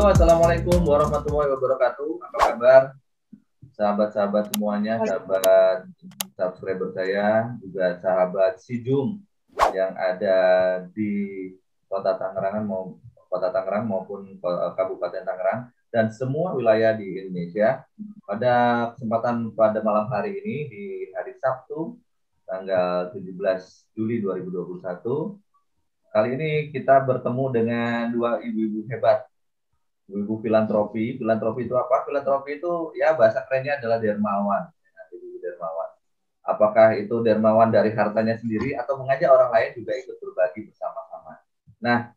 Halo, Assalamualaikum warahmatullahi wabarakatuh. Apa kabar? Sahabat-sahabat semuanya, sahabat subscriber saya, juga sahabat Sijum yang ada di Kota Tangerang maupun Kabupaten Tangerang dan semua wilayah di Indonesia. Pada kesempatan pada malam hari ini di hari Sabtu tanggal 17 Juli 2021, kali ini kita bertemu dengan dua ibu-ibu hebat. Ibu filantropi. Filantropi itu apa? Filantropi itu ya bahasa kerennya adalah dermawan. Ibu dermawan. Apakah itu dermawan dari hartanya sendiri atau mengajak orang lain juga ikut berbagi bersama-sama. Nah,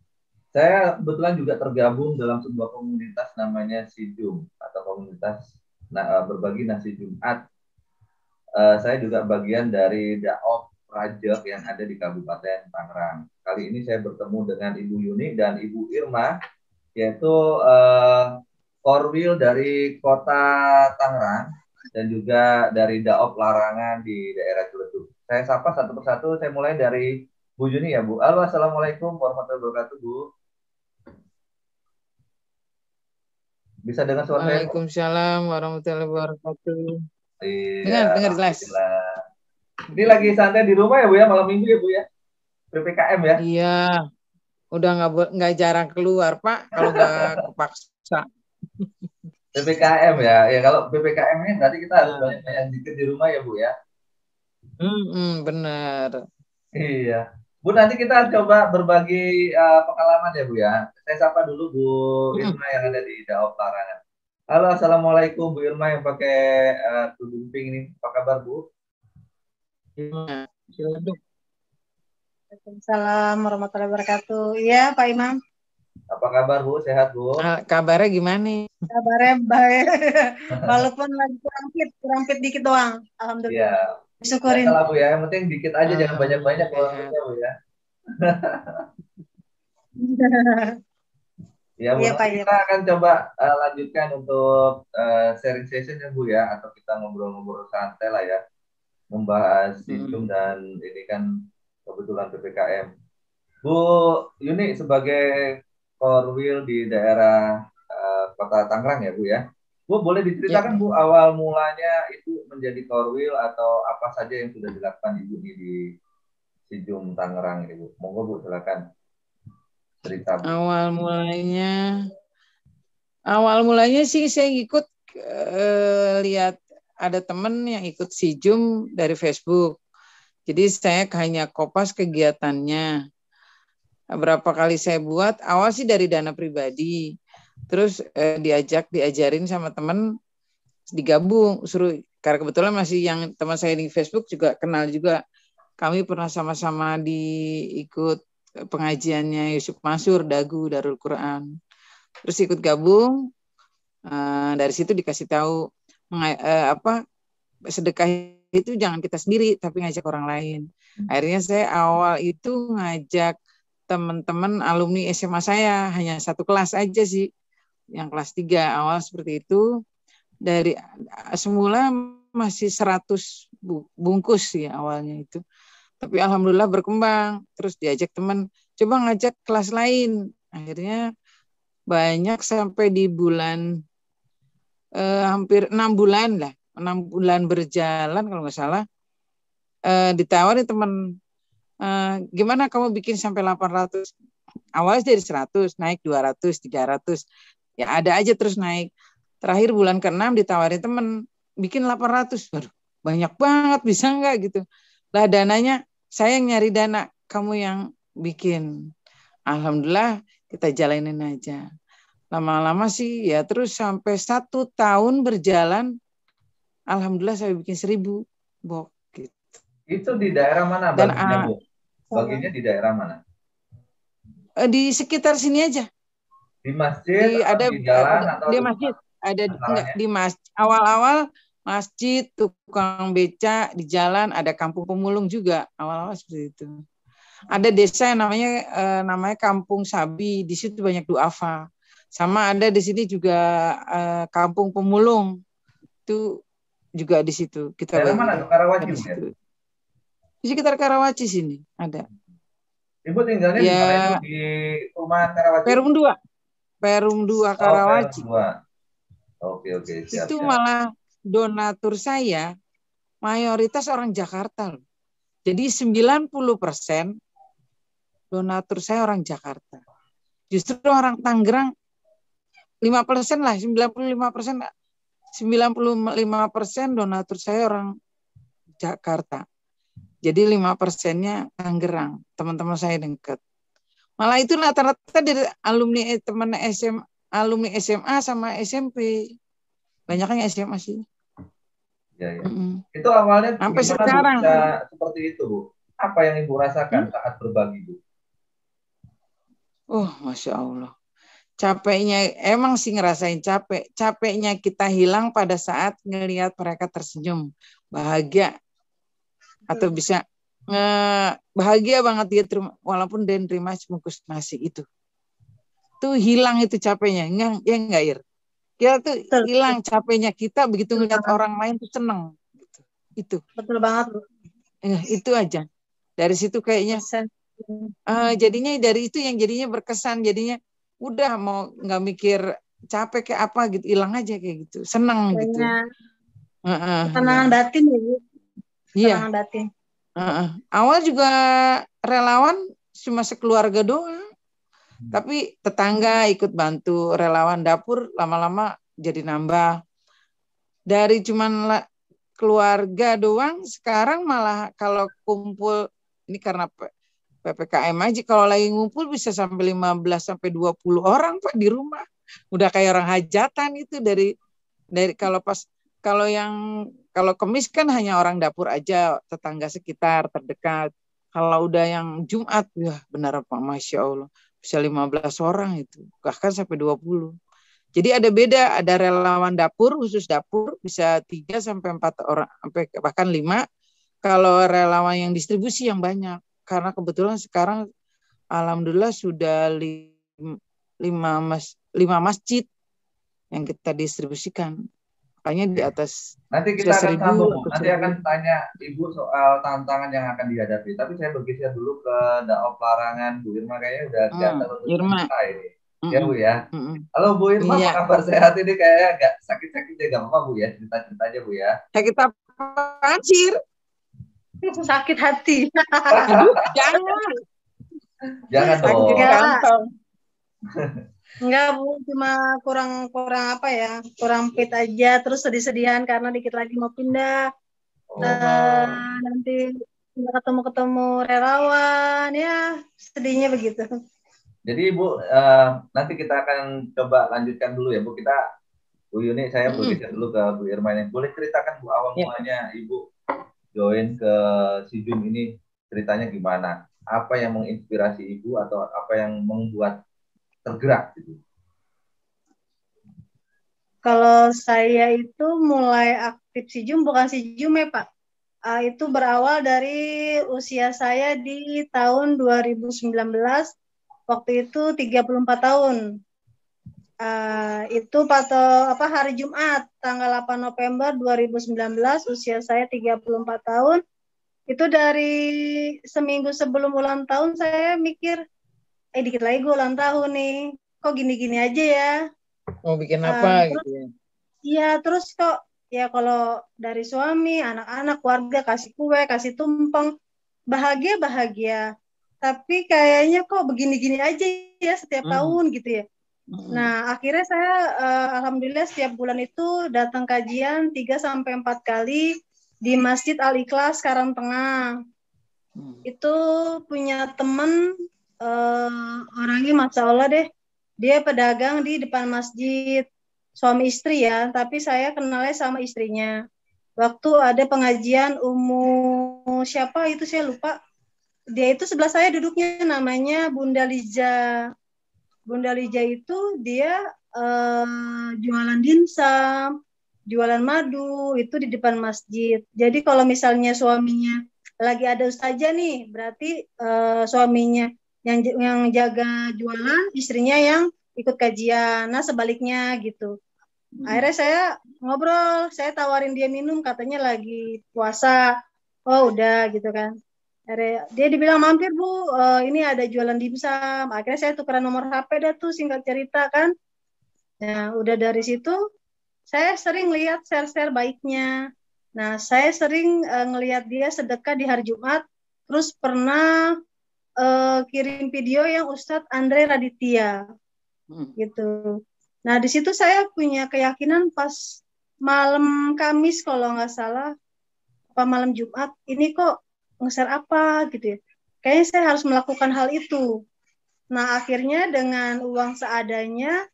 saya kebetulan juga tergabung dalam sebuah komunitas namanya Sijum atau komunitas berbagi nasi Jumat. Saya juga bagian dari Daob Rajak yang ada di Kabupaten Tangerang. Kali ini saya bertemu dengan Ibu Yuni dan Ibu Irma, yaitu Korwil dari Kota Tangerang dan juga dari Daob Larangan di daerah Ciledug. Saya sapa satu persatu. Saya mulai dari Bu Yuni ya, Bu. Halo, Assalamualaikum warahmatullahi wabarakatuh, Bu. Bisa dengar suara saya? Waalaikumsalam warahmatullahi wabarakatuh. Iya, Dengar jelas. Ini lagi santai di rumah ya, Bu ya, malam minggu ya, Bu ya. PPKM ya. Iya. Udah nggak jarang keluar, Pak, kalau nggak kepaksa. PPKM ya. Ya kalau PPKM ini berarti kita harus banyak-banyak dikit di rumah ya, Bu ya. Benar. Iya. Bu, nanti kita coba berbagi pengalaman ya, Bu ya. Saya sapa dulu Bu Irma yang ada di Daob Larangan. Halo, Assalamualaikum Bu Irma yang pakai tudung pink ini. Apa kabar, Bu? Waalaikumsalam warahmatullahi wabarakatuh. Iya, Pak Imam. Apa kabar, Bu? Sehat, Bu? Kabarnya gimana? Kabarnya baik. Walaupun lagi kurang fit dikit doang. Alhamdulillah. Iya. Syukurin. Ya, Bu ya, yang penting dikit aja, jangan banyak-banyak kalau Bu ya. Ya, Bu, Pak, kita akan coba lanjutkan untuk sharing session ya, Bu ya, atau kita ngobrol-ngobrol santai lah ya, membahas Sijum dan ini kan kebetulan PPKM. Bu Yuni sebagai Korwil di daerah Kota Tangerang ya, Bu ya. Bu, boleh diceritakan Bu awal mulanya itu menjadi Korwil atau apa saja yang sudah dilakukan Ibu ini di Sijum Tangerang ini, Bu. Monggo Bu, silakan cerita, Bu. Awal mulanya sih saya ikut lihat ada temen yang ikut Sijum dari Facebook. Jadi saya hanya kopas kegiatannya. Berapa kali saya buat, awal sih dari dana pribadi. Terus diajarin sama temen, digabung, suruh, karena kebetulan masih yang teman saya di Facebook juga kenal juga. Kami pernah sama-sama ikut pengajiannya Yusuf Mansur, Dagu, Darul Quran. Terus ikut gabung, dari situ dikasih tahu sedekah itu jangan kita sendiri, tapi ngajak orang lain. Akhirnya saya awal itu ngajak teman-teman alumni SMA saya, hanya satu kelas aja sih, yang kelas 3 awal seperti itu. Dari semula masih 100 bungkus sih awalnya itu. Tapi alhamdulillah berkembang, terus diajak teman, coba ngajak kelas lain. Akhirnya banyak sampai di bulan hampir 6 bulan lah. 6 bulan berjalan kalau nggak salah, ditawarin teman, gimana kamu bikin sampai 800? Awalnya dari 100, naik 200, 300. Ya ada aja terus naik. Terakhir bulan ke-6 ditawarin teman, bikin 800. Baru banyak banget, bisa nggak gitu. Lah dananya, saya yang nyari dana, kamu yang bikin. Alhamdulillah kita jalanin aja. Lama-lama sih ya terus sampai 1 tahun berjalan, alhamdulillah saya bikin 1000 bok gitu. Itu di daerah mana baginya, Bu? Baginya di daerah mana? Di sekitar sini aja. Di masjid atau di jalan atau di masjid? Ada enggak, di awal-awal masjid, tukang beca di jalan, ada kampung pemulung juga awal-awal seperti itu. Ada desa yang namanya Kampung Sabi, di situ banyak duafa. Sama ada di sini juga kampung pemulung, itu juga di situ kita. Daerah mana? Karawaci ya? Di sekitar Karawaci sini ada. Ibu tinggalnya di mana itu? Di rumah Karawaci? Perum 2. Perum 2 Oh, Perum Karawaci. 2. Oke, siap. Itu malah donatur saya mayoritas orang Jakarta loh. Jadi 90% donatur saya orang Jakarta. Justru orang Tangerang 5% lah, 95%, 95% donatur saya orang Jakarta. Jadi 5%-nya Tangerang, teman-teman saya dekat. Malah itu rata-rata dari alumni teman alumni SMA sama SMP. Banyaknya SMA sih. Ya. Itu awalnya sampai gimana, sekarang Bu, bisa seperti itu, Bu? Apa yang Ibu rasakan saat berbagi, Bu? Oh, Masya Allah. Capeknya, emang sih ngerasain capek. Capeknya kita hilang pada saat ngelihat mereka tersenyum, bahagia. Atau bisa bahagia banget dia terima, walaupun dia terima sebungkus nasi itu. Tuh hilang itu capeknya. Ya enggak, Ir? Kita tuh hilang capeknya kita begitu ngelihat orang lain tuh seneng. Itu. Betul banget, Bu. Itu aja. Dari situ kayaknya jadinya dari itu yang jadinya berkesan, jadinya udah mau nggak mikir capek kayak apa gitu, hilang aja kayak gitu, senang gitu. Ketenangan batin ya, Bu. Ketenangan batin. Awal juga relawan cuma sekeluarga doang, tapi tetangga ikut bantu, relawan dapur lama-lama jadi nambah. Dari cuman keluarga doang, sekarang malah kalau kumpul ini karena PPKM aja, kalau lagi ngumpul bisa sampai 15 sampai 20 orang Pak di rumah. Udah kayak orang hajatan itu dari kalau kemis kan hanya orang dapur aja, tetangga sekitar terdekat. Kalau udah yang Jumat, ya benar Pak, Masya Allah, bisa 15 orang itu, bahkan sampai 20. Jadi ada beda, ada relawan dapur, khusus dapur, bisa 3 sampai 4 orang, sampai bahkan 5. Kalau relawan yang distribusi yang banyak. Karena kebetulan sekarang alhamdulillah sudah 5 masjid yang kita distribusikan. Makanya di atas nanti kita akan sambung, nanti akan tanya Ibu soal tantangan yang akan dihadapi. Tapi saya bergeser dulu ke Daob Larangan. Bu Irma kayaknya udah gatal untuk cerita ini. Ya Bu ya. Halo Bu Irma, apa kabar, sehat? Ini kayaknya nggak sakit-sakit ya, nggak apa-apa Bu ya, cerita-cerita aja Bu ya. Sakit apa, Cir? Sakit hati. Aduh, jangan dong. Enggak Bu, cuma kurang apa ya, kurang fit aja, terus sedih-sedihan karena dikit lagi mau pindah. Nanti ketemu relawan, ya sedihnya begitu. Jadi Ibu, nanti kita akan coba lanjutkan dulu ya Bu. Bu Yuni, saya bergeser dulu ke Bu Irma ini. Boleh ceritakan Bu, awal mulanya Ibu join ke SIJUM ini, ceritanya gimana? Apa yang menginspirasi Ibu atau apa yang membuat tergerak gitu? Kalau saya itu mulai aktif SIJUM, bukan SIJUM ya Pak. Itu berawal dari usia saya di tahun 2019. Waktu itu 34 tahun. Itu hari Jumat, tanggal 8 November 2019, usia saya 34 tahun. Itu dari seminggu sebelum ulang tahun saya mikir, dikit lagi gue ulang tahun nih. Kok gini-gini aja ya? Mau bikin apa gitu ya? Iya, terus kok ya kalau dari suami, anak-anak, keluarga kasih kue, kasih tumpeng, bahagia. Tapi kayaknya kok begini-gini aja ya setiap tahun gitu ya. Nah, akhirnya saya alhamdulillah setiap bulan itu datang kajian 3-4 kali di Masjid Al-Ikhlas Karangtengah. Itu punya teman orangnya Masya Allah deh. Dia pedagang di depan masjid, suami istri ya, tapi saya kenalnya sama istrinya. Waktu ada pengajian siapa itu saya lupa. Dia itu sebelah saya duduknya, namanya Bunda Liza. Bunda Liza itu dia jualan dimsum, jualan madu, itu di depan masjid. Jadi kalau misalnya suaminya lagi ada ustazah nih, berarti suaminya yang jaga jualan, istrinya yang ikut kajian. Nah, sebaliknya gitu. Akhirnya saya ngobrol, saya tawarin dia minum, katanya lagi puasa. Oh, udah gitu kan. Dia dibilang, mampir Bu, ini ada jualan dimsum. Akhirnya saya tukeran nomor HP dah tuh, singkat cerita kan. Nah, udah dari situ saya sering lihat share-share baiknya. Nah, saya sering ngelihat dia sedekah di hari Jumat. Terus pernah kirim video yang Ustadz Andre Raditya gitu. Nah, di situ saya punya keyakinan pas malam Kamis kalau nggak salah, apa malam Jumat, ini kok nge-share apa gitu ya. Kayaknya saya harus melakukan hal itu. Nah, akhirnya dengan uang seadanya,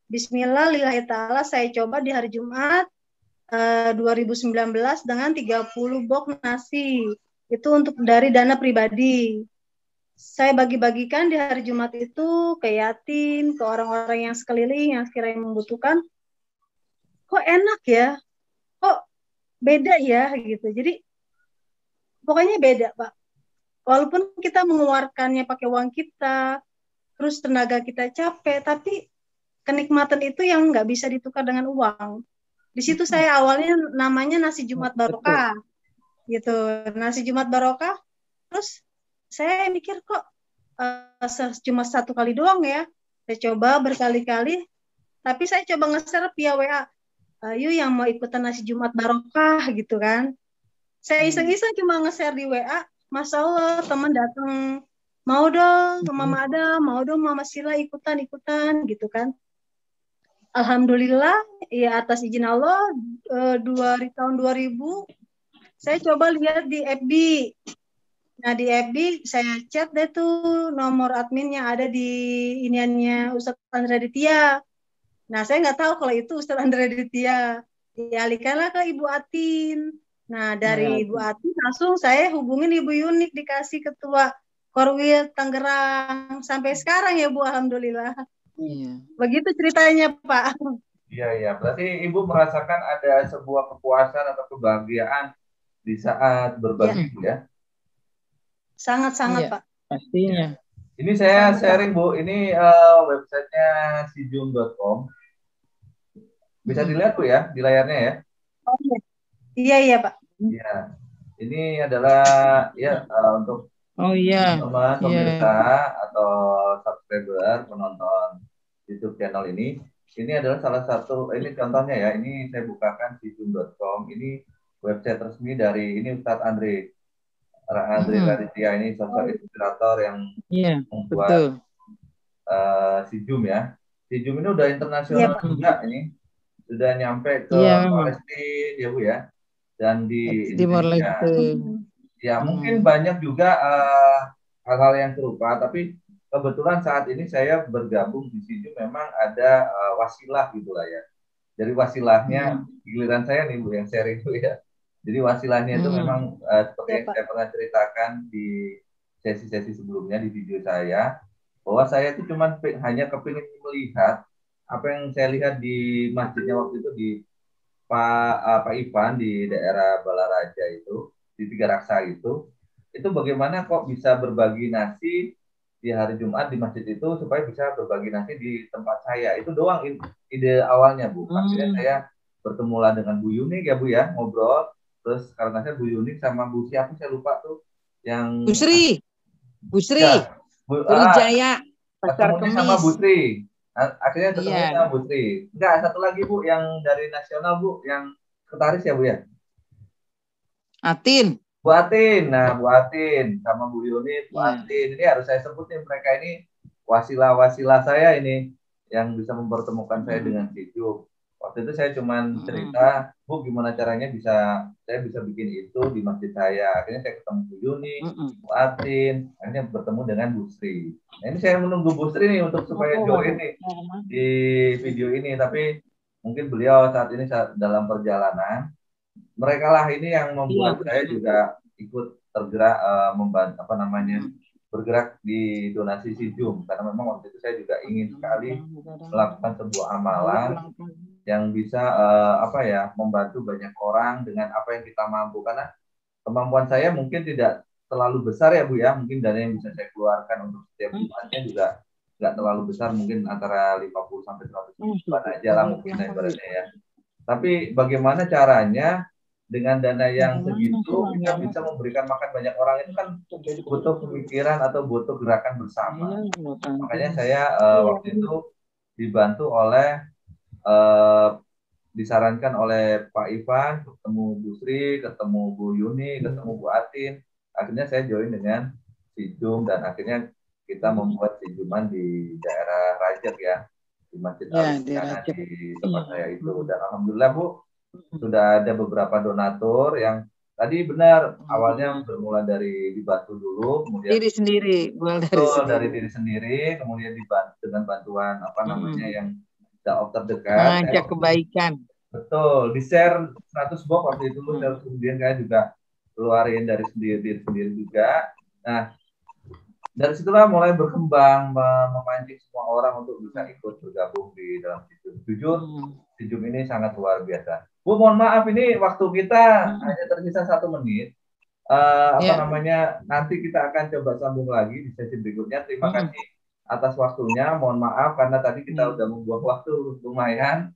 Bismillah lillahi ta'ala, saya coba di hari Jumat 2019 dengan 30 box nasi. Itu untuk dari dana pribadi. Saya bagi-bagikan di hari Jumat itu ke yatim, ke orang-orang yang sekeliling yang sekiranya membutuhkan. Kok enak ya? Kok beda ya gitu. Jadi pokoknya beda, Pak. Walaupun kita mengeluarkannya pakai uang kita, terus tenaga kita capek, tapi kenikmatan itu yang nggak bisa ditukar dengan uang. Di situ saya awalnya namanya nasi Jumat Barokah, gitu. Nasi Jumat Barokah. Terus saya mikir kok cuma satu kali doang ya. Saya coba berkali-kali, tapi saya coba nge-share via WA. Yuk yang mau ikutan nasi Jumat Barokah gitu kan. Saya iseng-iseng cuma nge-share di WA. Masya Allah teman datang, mau dong Mama Adam, mau dong Mama Sila ikutan gitu kan. Alhamdulillah ya atas izin Allah tahun 2000 saya coba lihat di FB. Nah di FB saya chat deh tuh nomor admin yang ada di iniannya Ustadz Andre Ditya. Nah saya nggak tahu kalau itu Ustadz Andre Ditya. Dialihkanlah ke Ibu Atin. Nah dari Ibu Atin langsung saya hubungin Ibu Yunik, dikasih ketua Korwil Tangerang sampai sekarang ya Bu, alhamdulillah. Iya. Begitu ceritanya Pak. Iya. Berarti Ibu merasakan ada sebuah kepuasan atau kebahagiaan di saat berbagi, Bu ya? Sangat-sangat, Pak. Pastinya. Ini saya sharing, Bu. Ini websitenya sijum.com. Bisa dilihat, Bu ya, di layarnya ya? Oh, iya, Pak. Iya. Ini adalah ya untuk teman-teman pemirsa atau subscriber penonton YouTube channel ini. Ini adalah salah satu, ini contohnya ya, ini saya bukakan sijum.com. Ini website resmi dari ini Ustadz Andre Raditya, ini sosok inspirator yang membuat Sijum ya. Sijum ini udah internasional juga, ini sudah nyampe ke Palestina ya Bu ya, dan di Indonesia. Ya mungkin banyak juga hal-hal yang serupa, tapi kebetulan saat ini saya bergabung di Sijum memang ada wasilah gitulah ya. Jadi wasilahnya giliran saya nih Bu yang sharing itu ya. Jadi wasilahnya itu memang seperti yang saya pernah ceritakan di sesi-sesi sebelumnya di video saya, bahwa saya itu cuma hanya kepingin melihat apa yang saya lihat di masjidnya waktu itu di Pak Ivan di daerah Balaraja itu, di Tiga Raksa itu bagaimana kok bisa berbagi nasi di hari Jumat di masjid itu supaya bisa berbagi nasi di tempat saya. Itu doang ide awalnya Bu. Akhirnya saya bertemulah dengan Bu Yunik ya Bu ya, ngobrol. Terus karena saya Bu Yunik sama Bu siapa saya lupa tuh yang Bu Sri ya, Bu Jaya Pasar Kemis sama Bu Sri. Akhirnya ketemu sama Bu Sri. Enggak, satu lagi Bu yang dari nasional Bu, yang sekretaris ya Bu ya. Atin. Bu Atin, nah Bu Atin sama Bu Yunik, Bu Atin, ini harus saya sebut nih, mereka ini wasilah-wasilah saya ini yang bisa mempertemukan saya dengan Sijum. Waktu itu saya cuma cerita, Bu gimana caranya saya bisa bikin itu di masjid saya. Akhirnya saya ketemu Bu Yunik, Bu Atin, akhirnya bertemu dengan Bu Sri. Nah ini saya menunggu Bu Sri nih untuk supaya join nih di video ini, tapi mungkin beliau saat ini dalam perjalanan. Mereka lah ini yang membuat saya juga ikut tergerak membantu bergerak di donasi Sijum, karena memang waktu itu saya juga ingin sekali melakukan sebuah amalan yang bisa membantu banyak orang dengan apa yang kita mampu, karena kemampuan saya mungkin tidak terlalu besar ya Bu ya, mungkin dana yang bisa saya keluarkan untuk setiap bulannya juga nggak terlalu besar, mungkin antara 50 sampai 100 ribuan aja lah mungkin ibaratnya ya. Tapi bagaimana caranya dengan dana yang segitu kita bisa memberikan makan banyak orang, itu kan butuh pemikiran atau butuh gerakan bersama. Makanya saya waktu itu dibantu oleh disarankan oleh Pak Ivan, ketemu Bu Sri, ketemu Bu Yuni, ketemu Bu Atin. Akhirnya saya join dengan Sijum dan akhirnya kita membuat Sijuman di daerah Rajak ya, di Masjid Al-Istiqanah di tempat saya itu. Dan alhamdulillah Bu, sudah ada beberapa donatur yang tadi benar awalnya bermula dari dibantu dulu, kemudian diri sendiri, dari diri sendiri, kemudian dibantu dengan bantuan apa namanya yang dakwah terdekat, mengajak kebaikan. Betul, di share 100 box waktu itu, dan kemudian saya juga keluarin dari diri sendiri juga. Nah, dari situlah mulai berkembang, memancing semua orang untuk bisa ikut bergabung di dalam Sijum. Jujur, Sijum ini sangat luar biasa. Bu, mohon maaf ini waktu kita hanya tersisa 1 menit. Namanya, nanti kita akan coba sambung lagi di sesi berikutnya. Terima kasih atas waktunya. Mohon maaf karena tadi kita udah membuang waktu lumayan.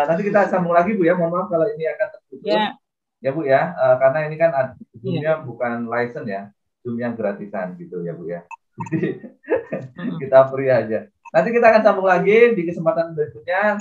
Nanti kita sambung lagi Bu ya. Mohon maaf kalau ini akan terputus. Ya Bu ya, karena ini kan Zoom-nya bukan license ya, Zoom yang gratisan gitu ya Bu ya. Jadi kita free aja. Nanti kita akan sambung lagi di kesempatan berikutnya.